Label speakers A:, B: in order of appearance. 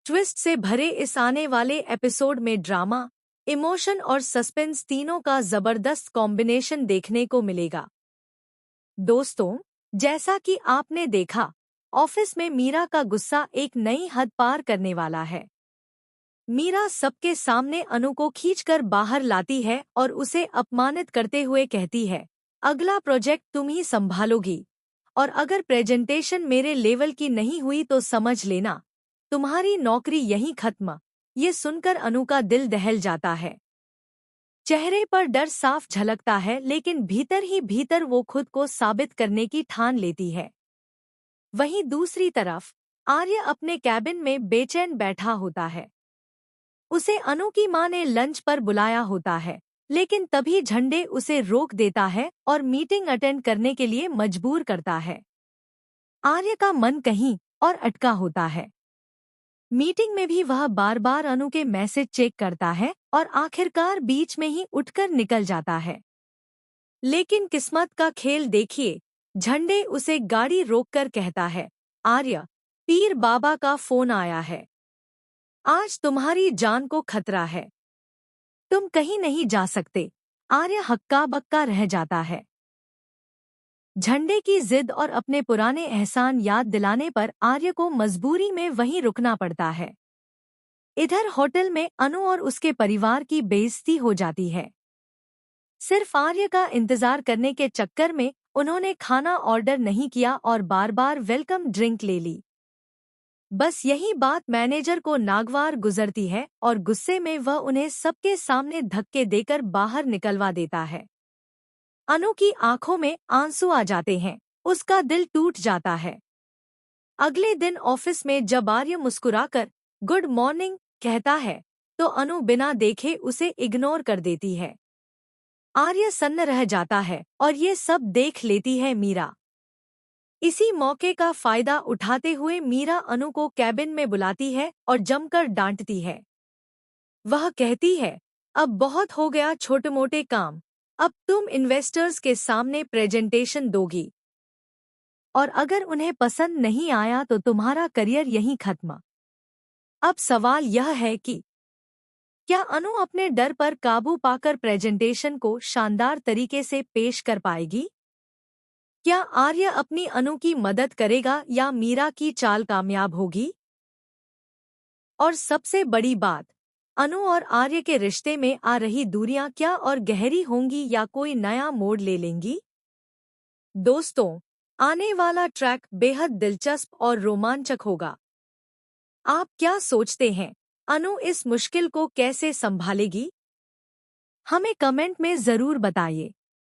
A: Twist से भरे इस आने वाले एपिसोड में ड्रामा, इमोशन और सस्पेंस तीनों का जबरदस्त कॉम्बिनेशन देखने को मिलेगा। दोस्तों, जैसा कि आपने देखा, ऑफिस में मीरा का गुस्सा एक नई हद पार करने वाला है। मीरा सबके सामने अनु को खींचकर बाहर लाती है और उसे अपमानित करते हुए कहती है, अगला प्रोजेक्ट तुम ही संभालोगी, और अगर प्रेजेंटेशन मेरे लेवल की नहीं हुई तो समझ लेना, तुम्हारी नौकरी यहीं खत्म। ये सुनकर अनु का दिल दहल जाता है। चेहरे पर डर साफ झलकता है, लेकिन भीतर ही भीतर वो खुद को साबित करने की ठान लेती है। वहीं दूसरी तरफ आर्य अपने कैबिन में बेचैन बैठा होता है। उसे अनु की मां ने लंच पर बुलाया होता है, लेकिन तभी झंडे उसे रोक देता है और मीटिंग अटेंड करने के लिए मजबूर करता है। आर्य का मन कहीं और अटका होता है। मीटिंग में भी वह बार बार अनु के मैसेज चेक करता है और आखिरकार बीच में ही उठकर निकल जाता है। लेकिन किस्मत का खेल देखिए, झंडे उसे गाड़ी रोककर कहता है, आर्य, पीर बाबा का फोन आया है। आज तुम्हारी जान को खतरा है। तुम कहीं नहीं जा सकते। आर्य हक्का बक्का रह जाता है। झंडे की जिद और अपने पुराने एहसान याद दिलाने पर आर्य को मजबूरी में वहीं रुकना पड़ता है। इधर होटल में अनु और उसके परिवार की बेइज्जती हो जाती है। सिर्फ आर्य का इंतजार करने के चक्कर में उन्होंने खाना ऑर्डर नहीं किया और बार बार वेलकम ड्रिंक ले ली। बस यही बात मैनेजर को नागवार गुजरती है और गुस्से में वह उन्हें सबके सामने धक्के देकर बाहर निकलवा देता है। अनु की आंखों में आंसू आ जाते हैं, उसका दिल टूट जाता है। अगले दिन ऑफिस में जब आर्य मुस्कुराकर गुड मॉर्निंग कहता है, तो अनु बिना देखे उसे इग्नोर कर देती है। आर्य सन्न रह जाता है और ये सब देख लेती है मीरा। इसी मौके का फायदा उठाते हुए मीरा अनु को कैबिन में बुलाती है और जमकर डांटती है। वह कहती है, अब बहुत हो गया छोटे मोटे काम, अब तुम इन्वेस्टर्स के सामने प्रेजेंटेशन दोगी, और अगर उन्हें पसंद नहीं आया तो तुम्हारा करियर यहीं खत्म। अब सवाल यह है कि क्या अनु अपने डर पर काबू पाकर प्रेजेंटेशन को शानदार तरीके से पेश कर पाएगी? क्या आर्य अपनी अनु की मदद करेगा या मीरा की चाल कामयाब होगी? और सबसे बड़ी बात, अनु और आर्य के रिश्ते में आ रही दूरियां क्या और गहरी होंगी या कोई नया मोड़ ले लेंगी? दोस्तों, आने वाला ट्रैक बेहद दिलचस्प और रोमांचक होगा। आप क्या सोचते हैं, अनु इस मुश्किल को कैसे संभालेगी? हमें कमेंट में जरूर बताइए।